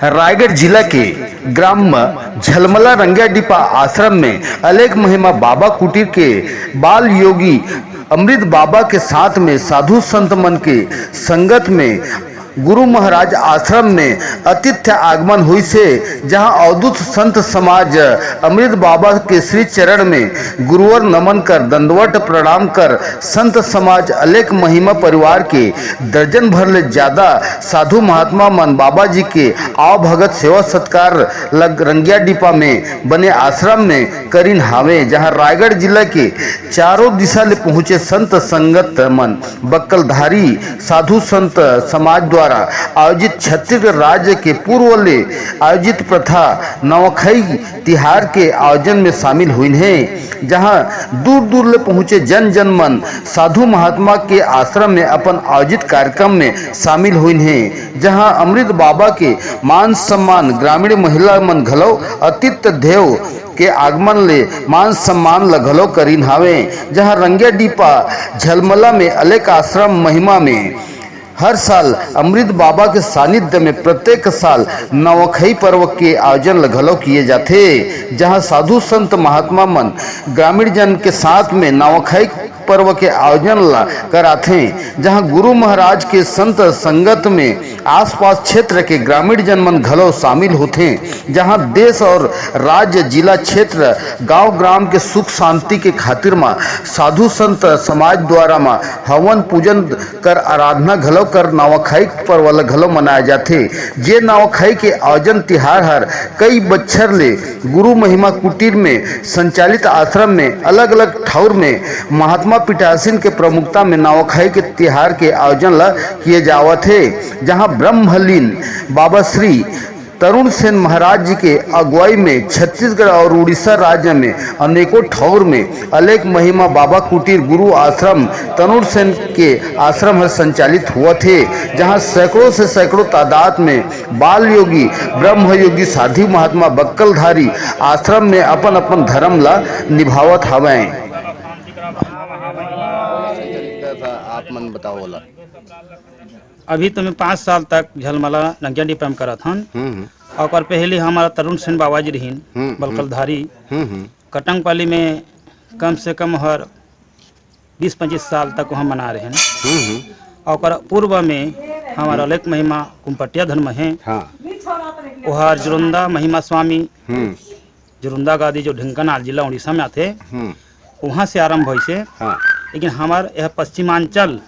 रायगढ़ जिला के ग्राम झलमला रंगियाडीपा आश्रम में अलेख महिमा बाबा कुटीर के बाल योगी अमृत बाबा के साथ में साधु संत मन के संगत में गुरु महाराज आश्रम में अतिथ्य आगमन हुई से, जहां अवधूत संत समाज अमृत बाबा के श्री चरण में गुरुवर नमन कर दंडवत प्रणाम कर संत समाज अलेख महिमा परिवार के दर्जन भर ले ज्यादा साधु महात्मा मन बाबा जी के आव भगत सेवा सत्कार लग रंगियाडीपा में बने आश्रम में करीन हावे, जहां रायगढ़ जिला के चारों दिशा ले पहुंचे संत संगत मन बक्कलधारी साधु संत समाज द्वारा आयोजित छत्तीसगढ़ राज्य के पूर्व ले आयोजित प्रथा नवाखाई तिहार के आयोजन में शामिल हुई हैं, जहां दूर दूर ले पहुंचे जन जन मन साधु महात्मा के आश्रम में अपन आयोजित कार्यक्रम में शामिल हुई हैं, जहां अमृत बाबा के मान सम्मान ग्रामीण महिला मन घलो अतिथ्य देव के आगमन ले मान सम्मान ल घलो करीन हावे, जहां रंगियाडीपा झलमला में अलेख आश्रम महिमा में हर साल अमृत बाबा के सानिध्य में प्रत्येक साल नवाखाई पर्व के आयोजन घलो किए जाते, जहां साधु संत महात्मा मन ग्रामीण जन के साथ में नवाखाई पर्व के आयोजन कराते, जहां गुरु महाराज के संत संगत में आसपास क्षेत्र के ग्रामीण जन मन घलो शामिल होते, जहां देश और राज्य जिला क्षेत्र गांव ग्राम के सुख शांति के खातिर में साधु संत समाज द्वारा में हवन पूजन कर आराधना घलो कर नवाखाई पर्व घलो मनाए जाते। जे नवाखाई के आयोजन तिहार हर कई बच्छर ले गुरु महिमा कुटीर में संचालित आश्रम में अलग अलग ठाउर में महात्मा पिटासीन के प्रमुखता में नवाखाई के तिहार के आयोजन किए जावत है, जहां ब्रह्मलीन बाबा श्री तरुण सेन महाराज जी के अगुवाई में छत्तीसगढ़ और उड़ीसा राज्य में अनेकों ठाउर में अलेख महिमा बाबा कुटीर गुरु आश्रम तरुण सेन के आश्रम है संचालित हुआ थे, जहां सैकड़ों से सैकड़ों तादाद में बाल योगी ब्रह्म योगी साधु महात्मा बक्कलधारी आश्रम में अपन अपन धर्म ला निभावत हवे। आप मन बताओ वाला। अभी तो मैं 5 साल तक झलमला रंगियाडीपा में करत हन, और पहले हमारा तरुण सेन बाबा जी रहीन बक्कलधारी कटंगपाली में कम से कम हर 20-25 साल तक वहाँ मना रहे हैं, और पूर्व में हमारा अलेख महिमा कुम्पटिया धर्म है, वहाँ जुरुंदा महिमा स्वामी जुरुंदा गादी जो ढेंकानाल जिला उड़ीसा में आते वहाँ से आरंभ हुई से, लेकिन हमार यह पश्चिमांचल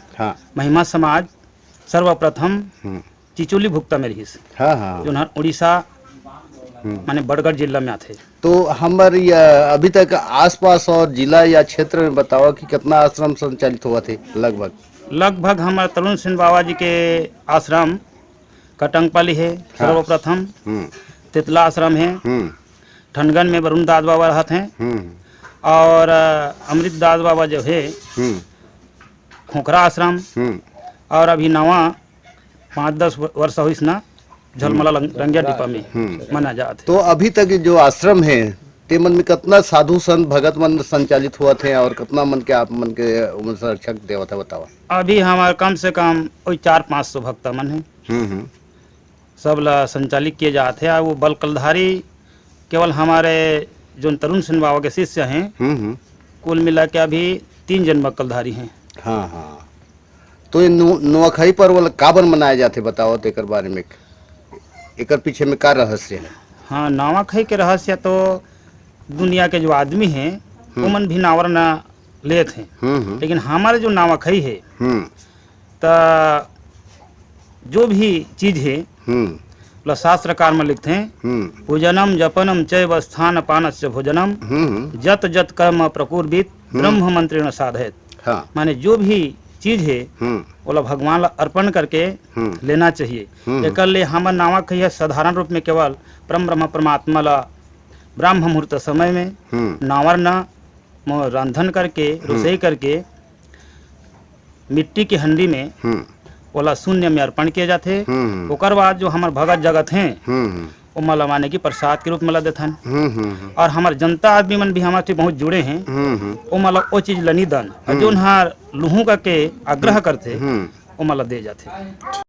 महिमा समाज सर्वप्रथम चिचोली भुक्ता में रहीस, जो उड़ीसा माने बड़गढ़ जिला में आते। तो हमारे अभी तक आसपास और जिला या क्षेत्र में बताओ कि कितना आश्रम संचालित हुआ थे? लगभग हमारे तरुण सेन बाबा जी के आश्रम कटंगपाली है सर्वप्रथम, तितला आश्रम है, ठनगन में वरुण दास बाबा रहते हैं, और अमृत दास बाबा जो है खोखरा आश्रम, और अभी नवा 5-10 वर्ष हुई ना झलमला रंगियाडीपा में मना जाते। तो अभी तक जो आश्रम है ते मन में कितना साधु संत भगत मन संचालित हुआ थे और कितना मन के आप मन के संरक्षक देवता बताओ? अभी हमारे कम से कम 400-500 भक्त मन है, सब ला संचालित किए जाते हैं। वो बक्कलधारी केवल हमारे जो तरुण सेन बाबा के शिष्य हैं कुल मिला के अभी 3 जन बक्कलधारी हैं। तो ये नवाखाई पर्व काबर मनाए जाते बताओ तो एक बारे में, एक पीछे में क्या रहस्य है? नवाखाई के रहस्य तो दुनिया के जो आदमी हैं वो मन भी नावर न लेते हैं, लेकिन हमारे जो नवाखाई है तो जो भी चीज है शास्त्रकार में लिखते हैं पूजनम जपनम चैव स्थान पानस्य भोजनम जत जत कर्म प्रकुर्वित ब्रह्म मंत्रेण साधयत। माने जो भी चीज है वो भगवान अर्पण करके लेना चाहिए। एक हमार नवाखाई है साधारण रूप में केवल परम ब्रह्म परमात्मा ला ब्राह्म मुहूर्त समय में नावर न रंधन करके रसोई करके मिट्टी की हंडी में ओला शून्य में अर्पण किए जाते। ओकर बाद जो हमार भगत जगत हैं वो मला माने की प्रसाद के रूप में ला देथन, और हमार जनता आदमी मन भी हमारे बहुत जुड़े हैं वो मला वो चीज लनी दन, और जो लुहू का के आग्रह करते वो मला दे जाते।